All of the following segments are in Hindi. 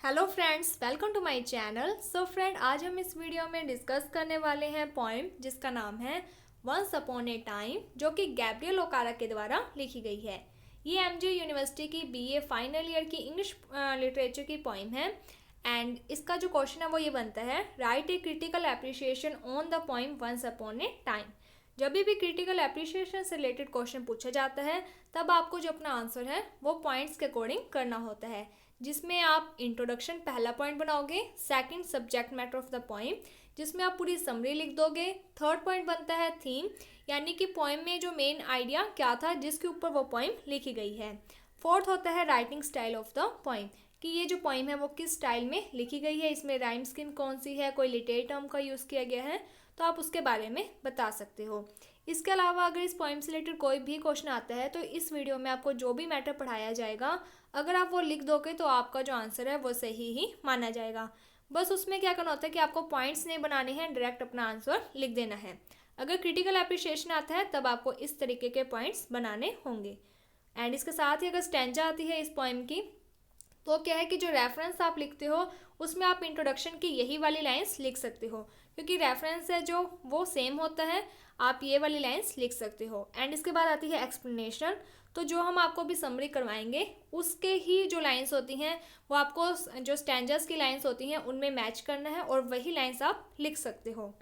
Hello friends, welcome to my channel. So friend, आज हम इस वीडियो में डिस्कस करने वाले हैं पोएम जिसका नाम है वंस अपॉन ए टाइम, जो कि गैब्रियल ओकारा के द्वारा लिखी गई है। ये एमजी यूनिवर्सिटी की बीए फाइनल ईयर की इंग्लिश लिटरेचर की पोएम है। एंड इसका जो क्वेश्चन है वो ये बनता है, write a critical appreciation on the poem once upon a time. जब भी क्रिटिकल एप्रिसिएशन से रिलेटेड क्वेश्चन पूछा जाता है तब आपको जो अपना आंसर है वो पॉइंट्स के अकॉर्डिंग करना होता है, जिसमें आप इंट्रोडक्शन पहला पॉइंट बनाओगे, second subject matter of the poem जिसमें आप पूरी समरी लिख दोगे, थर्ड पॉइंट बनता है थीम, यानी कि पोएम में जो मेन आइडिया क्या था जिसके ऊपर वो पोएम लिखी गई है। फोर्थ होता है writing style of the poem, कि ये जो पोएम है वो किस स्टाइल में लिखी गई है, इसमें राइम स्कीम कौन सी है, कोई लिटरेरी टर्म का यूज़ किया गया है तो आप उसके बारे में बता सकते हो। इसके अलावा अगर इस पोएम से रिलेटेड कोई भी क्वेश्चन आता है तो इस वीडियो में आपको जो भी मैटर पढ़ाया जाएगा अगर आप वो लिख दोगे तो आपका जो आंसर है वो सही ही माना जाएगा। बस उसमें क्या करना होता है कि आपको पॉइंट्स नहीं बनाने हैं, डायरेक्ट अपना आंसर लिख देना है। अगर क्रिटिकल एप्रिसिएशन आता है तब आपको इस तरीके के पॉइंट्स बनाने होंगे। एंड इसके साथ ही अगर स्टैंजा आती है इस पोएम की तो क्या है कि जो रेफरेंस आप लिखते हो उसमें आप इंट्रोडक्शन की यही वाली लाइंस लिख सकते हो, क्योंकि रेफरेंस है जो वो सेम होता है, आप ये वाली लाइंस लिख सकते हो। एंड इसके बाद आती है एक्सप्लेनेशन, तो जो हम आपको भी समरी करवाएंगे उसके ही जो लाइंस होती हैं वो आपको जो स्टैंजर्स की लाइंस होती हैं उनमें मैच करना है और वही लाइंस आप लिख सकते हो।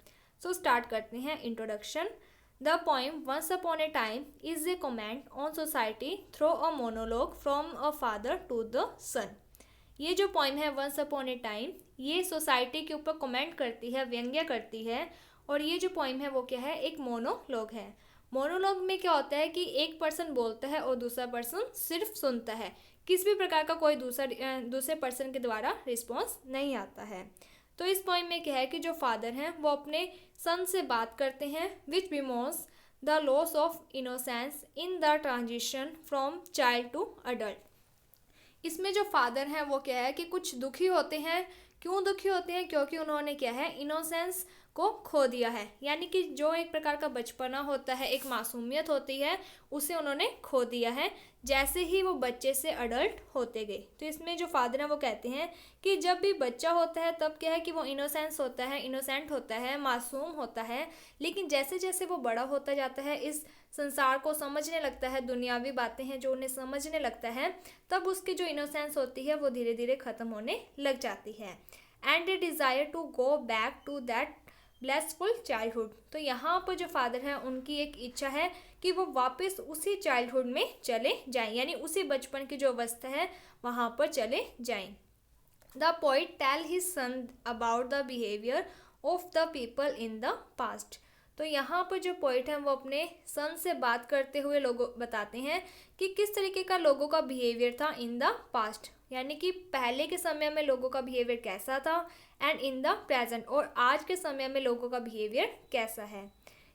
सो स्टार्ट करते हैं introduction. The poem Once Upon a Time is a comment on society through a monologue from a father to the son। ये जो पोइम है वंस अपॉन ए टाइम, ये सोसाइटी के ऊपर कमेंट करती है, व्यंग्य करती है। और ये जो पोइम है वो क्या है, एक मोनोलॉग है। मोनोलॉग में क्या होता है कि एक पर्सन बोलता है और दूसरा पर्सन सिर्फ सुनता है, किसी भी प्रकार का कोई दूसरे पर्सन के द्वारा रिस्पॉन्स नहीं आता है। तो इस पोइम में क्या है कि जो फादर हैं वो अपने सन से बात करते हैं, which bemoans the loss of innocence in the transition from child to adult. इसमें जो फादर हैं वो क्या है कि कुछ दुखी होते हैं। क्यों दुखी होते हैं? क्योंकि उन्होंने क्या है, इनोसेंस को खो दिया है, यानी कि जो एक प्रकार का बचपना होता है, एक मासूमियत होती है, उसे उन्होंने खो दिया है जैसे ही वो बच्चे से अडल्ट होते गए। तो इसमें जो फादर हैं वो कहते हैं कि जब भी बच्चा होता है तब क्या है कि वो इनोसेंस होता है, इनोसेंट होता है, मासूम होता है, लेकिन जैसे जैसे वो बड़ा होता जाता है, इस संसार को समझने लगता है, दुनियावी बातें हैं जो उन्हें समझने लगता है, तब उसकी जो इनोसेंस होती है वो धीरे धीरे ख़त्म होने लग जाती है। And a desire to go back to that blissful childhood. तो यहाँ पर जो फादर हैं उनकी एक इच्छा है कि वो वापस उसी चाइल्डहुड में चले जाएं, यानी उसी बचपन की जो अवस्था है वहाँ पर चले जाएं। The poet tell his son about the behaviour of the people in the past. तो यहाँ पर जो पोइट हैं वो अपने सन से बात करते हुए लोगों बताते हैं कि किस तरीके का लोगों का बिहेवियर था इन द पास्ट, यानी कि पहले के समय में लोगों का बिहेवियर कैसा था, एंड इन द प्रेजेंट, और आज के समय में लोगों का बिहेवियर कैसा है।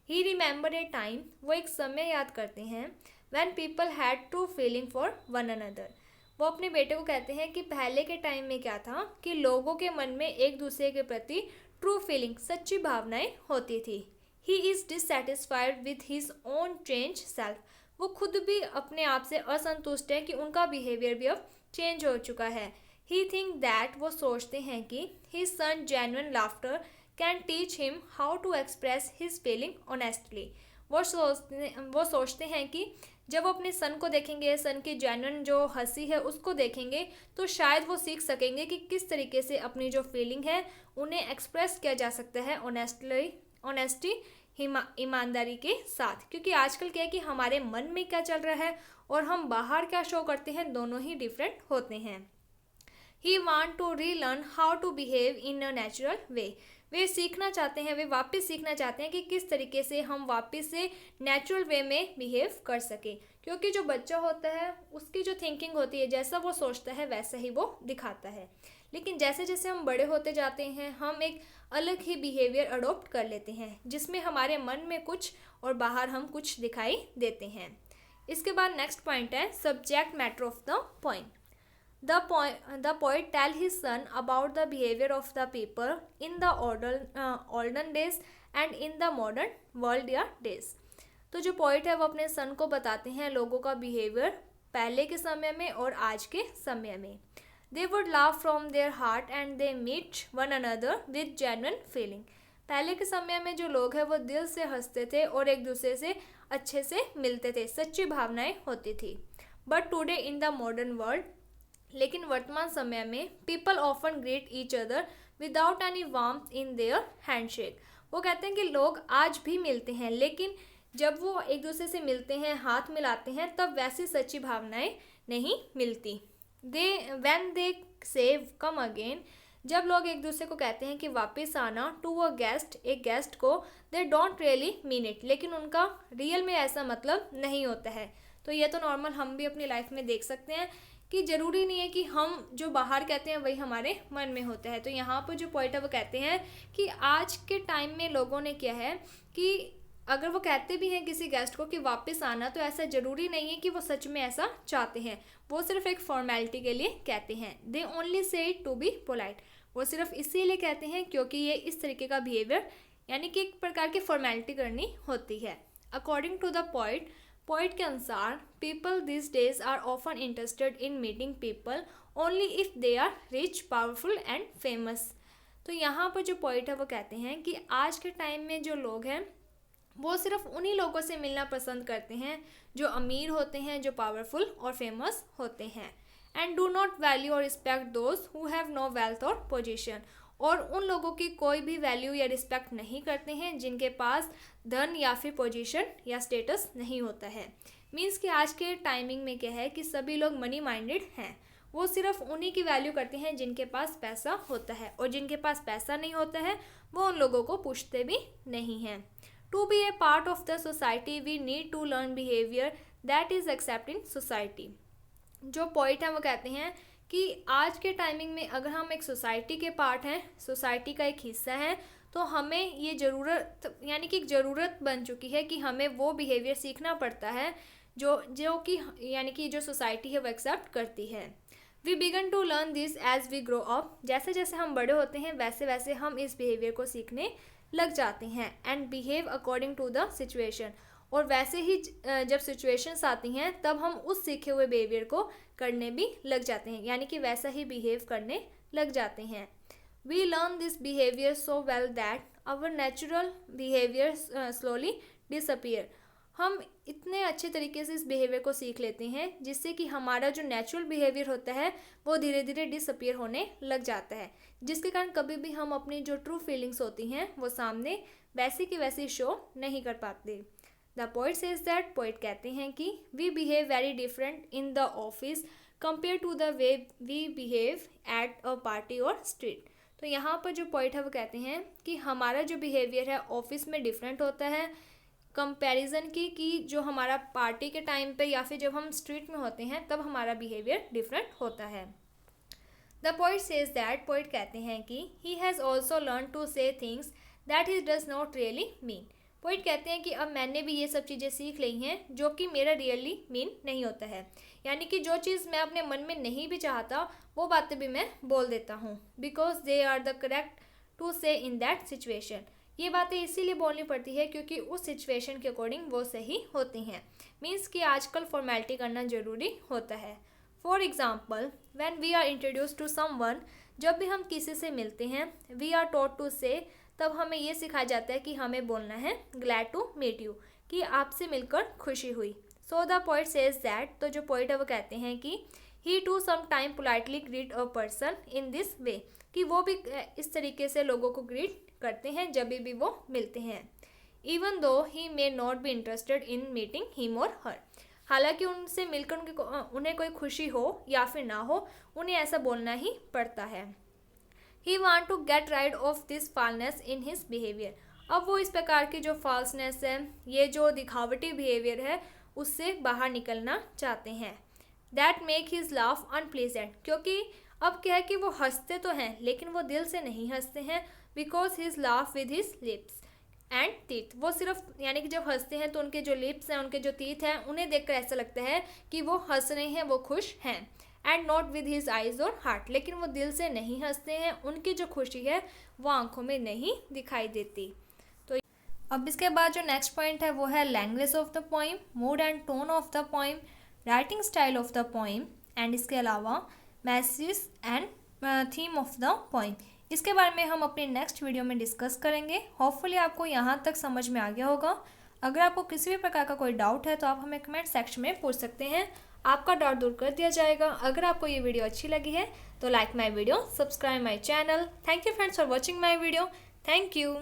ही रिमेंबर ए टाइम, वो एक समय याद करते हैं, when people had true feeling for one another. वो अपने बेटे को कहते हैं कि पहले के टाइम में क्या था कि लोगों के मन में एक दूसरे के प्रति ट्रू फीलिंग, सच्ची भावनाएं होती थी। He is dissatisfied with his own change self, वो खुद भी अपने आप से असंतुष्ट है कि उनका बिहेवियर भी अब चेंज हो चुका है। ही थिंक दैट, वो सोचते हैं कि his son genuine laughter can teach him how to express his feeling honestly. वो सोचते हैं कि जब वो अपने सन को देखेंगे, सन की जेन्युइन जो हंसी है उसको देखेंगे, तो शायद वो सीख सकेंगे कि किस तरीके से अपनी जो फीलिंग है उन्हें एक्सप्रेस किया जा सकता है ऑनेस्टी, ईमानदारी के साथ। क्योंकि आजकल क्या है कि हमारे मन में क्या चल रहा है और हम बाहर क्या शो करते हैं, दोनों ही डिफरेंट होते हैं। He want to relearn how to behave in a natural way, वे सीखना चाहते हैं, वे वापस सीखना चाहते हैं कि किस तरीके से हम वापस से नेचुरल वे में बिहेव कर सके। क्योंकि जो बच्चा होता है उसकी जो थिंकिंग होती है, जैसा वो सोचता है वैसा ही वो दिखाता है, लेकिन जैसे जैसे हम बड़े होते जाते हैं हम एक अलग ही बिहेवियर अडोप्ट कर लेते हैं, जिसमें हमारे मन में कुछ और बाहर हम कुछ दिखाई देते हैं। इसके बाद नेक्स्ट पॉइंट है subject matter of the poem. The poet tell his son about the behavior of the people in the olden days and in the modern world या days। तो जो पोइट है वो अपने सन को बताते हैं लोगों का बिहेवियर पहले के समय में और आज के समय में। They would laugh from their heart and they meet one another with genuine feeling. पहले के समय में जो लोग हैं वो दिल से हंसते थे और एक दूसरे से अच्छे से मिलते थे, सच्ची भावनाएं होती थी। But today in the modern world, लेकिन वर्तमान समय में, people often greet each other without any warmth in their handshake. वो कहते हैं कि लोग आज भी मिलते हैं, लेकिन जब वो एक दूसरे से मिलते हैं, हाथ मिलाते हैं, तब वैसी सच्ची भावनाएं नहीं मिलती। व्हेन दे से कम अगेन, जब लोग एक दूसरे को कहते हैं कि वापस आना, टू अ गेस्ट, एक गेस्ट को, they don't really mean it, लेकिन उनका रियल में ऐसा मतलब नहीं होता है। तो ये तो नॉर्मल हम भी अपनी लाइफ में देख सकते हैं कि ज़रूरी नहीं है कि हम जो बाहर कहते हैं वही हमारे मन में होता है। तो यहाँ पर जो पॉइंट है वो कहते हैं कि आज के टाइम में लोगों ने क्या है कि अगर वो कहते भी हैं किसी गेस्ट को कि वापस आना, तो ऐसा ज़रूरी नहीं है कि वो सच में ऐसा चाहते हैं, वो सिर्फ एक फॉर्मेलिटी के लिए कहते हैं। They only say it to be polite, वो सिर्फ इसीलिए कहते हैं क्योंकि ये इस तरीके का बिहेवियर, यानी कि एक प्रकार की फॉर्मेलिटी करनी होती है। अकॉर्डिंग टू द पॉइंट के अनुसार, people this days are often interested in meeting people only if they are rich, powerful and famous. तो यहाँ पर जो पॉइंट है वो कहते हैं कि आज के टाइम में जो लोग हैं वो सिर्फ उन्हीं लोगों से मिलना पसंद करते हैं जो अमीर होते हैं, जो पावरफुल और फेमस होते हैं। एंड डू नॉट वैल्यू और respect those who have no wealth और पोजीशन, और उन लोगों की कोई भी वैल्यू या रिस्पेक्ट नहीं करते हैं जिनके पास धन या फिर पोजीशन या स्टेटस नहीं होता है। मीन्स कि आज के टाइमिंग में क्या है कि सभी लोग मनी माइंडेड हैं, वो सिर्फ उन्हीं की वैल्यू करते हैं जिनके पास पैसा होता है, और जिनके पास पैसा नहीं होता है वो उन लोगों को पूछते भी नहीं हैं। To be a part of the society, we need to learn behavior that is accepted in society. जो पॉइंट है वो कहते हैं कि आज के टाइमिंग में अगर हम एक सोसाइटी के पार्ट हैं, सोसाइटी का एक हिस्सा है, तो हमें ये ज़रूरत, यानी कि एक ज़रूरत बन चुकी है कि हमें वो बिहेवियर सीखना पड़ता है जो कि यानी कि जो सोसाइटी है वो एक्सेप्ट करती है। We began to learn this as we grow up, जैसे जैसे हम बड़े होते हैं वैसे वैसे हम इस बिहेवियर को सीखने लग जाते हैं। And behave according to the situation, और वैसे ही जब सिचुएशंस आती हैं तब हम उस सीखे हुए बिहेवियर को करने भी लग जाते हैं, यानी कि वैसा ही बिहेव करने लग जाते हैं। We learn this behaviour so well that our natural behaviour slowly disappear. हम इतने अच्छे तरीके से इस बिहेवियर को सीख लेते हैं जिससे कि हमारा जो नेचुरल बिहेवियर होता है वो धीरे धीरे डिसअपीयर होने लग जाता है, जिसके कारण कभी भी हम अपनी जो ट्रू फीलिंग्स होती हैं वो सामने वैसी की वैसी शो नहीं कर पाते। The poet says that, poet कहते हैं कि we behave very different in the office compare to the way we behave at a party और स्ट्रीट। तो यहाँ पर जो पॉइंट है वो कहते हैं कि हमारा जो बिहेवियर है ऑफिस में डिफरेंट होता है कंपैरिजन की, कि जो हमारा पार्टी के टाइम पे या फिर जब हम स्ट्रीट में होते हैं तब हमारा बिहेवियर डिफरेंट होता है। The poet says that, poet कहते हैं कि he has also learn to say things that he does not really mean. Poet कहते हैं कि अब मैंने भी ये सब चीज़ें सीख ली हैं जो कि मेरा रियली मीन नहीं होता है, यानी कि जो चीज़ मैं अपने मन में नहीं भी चाहता वो बातें भी मैं बोल देता हूँ, because they are the correct to say in that situation. ये बातें इसीलिए बोलनी पड़ती है क्योंकि उस सिचुएशन के अकॉर्डिंग वो सही होती हैं। मीन्स कि आजकल फॉर्मेलिटी करना ज़रूरी होता है। For example, when we are introduce to someone, जब भी हम किसी से मिलते हैं, वी आर टॉट टू से, तब हमें ये सिखाया जाता है कि हमें बोलना है ग्लैड टू मीट यू, कि आपसे मिलकर खुशी हुई। So the poet says that, तो जो पोइट है वो कहते हैं कि he to some time politely greet a person in this way, कि वो भी इस तरीके से लोगों को ग्रीट करते हैं जब भी वो मिलते हैं। Even though he may not be interested in meeting him और हर, हालांकि उनसे मिलकर उन्हें कोई खुशी हो या फिर ना हो, उन्हें ऐसा बोलना ही पड़ता है। He want to get rid of this foulness in his behaviour, अब वो इस प्रकार की जो फॉल्सनेस है, ये जो दिखावटी बिहेवियर है, उससे बाहर निकलना चाहते हैं। That make his laugh unpleasant, क्योंकि अब क्या है कि वो हंसते तो हैं लेकिन वो दिल से नहीं हंसते हैं, because his laugh with his lips and teeth, वो सिर्फ यानी कि जब हंसते हैं तो उनके जो लिप्स हैं, उनके जो टीथ हैं, उन्हें देखकर ऐसा लगता है कि वो हंस रहे हैं, वो खुश हैं। And not with his eyes और हार्ट, लेकिन वो दिल से नहीं हंसते हैं, उनकी जो खुशी है वो आंखों में नहीं दिखाई देती। तो अब इसके बाद जो नेक्स्ट पॉइंट है वो है language of the poem, mood and tone of the poem, writing style of the poem, and इसके अलावा message and theme of the poem. इसके बारे में हम अपने नेक्स्ट वीडियो में डिस्कस करेंगे। होपफुली आपको यहाँ तक समझ में आ गया होगा। अगर आपको किसी भी प्रकार का कोई डाउट है तो आप हमें कमेंट सेक्शन में पूछ सकते हैं, आपका डाउट दूर कर दिया जाएगा। अगर आपको ये वीडियो अच्छी लगी है तो like my video, subscribe my channel. Thank you friends for watching my video. Thank you.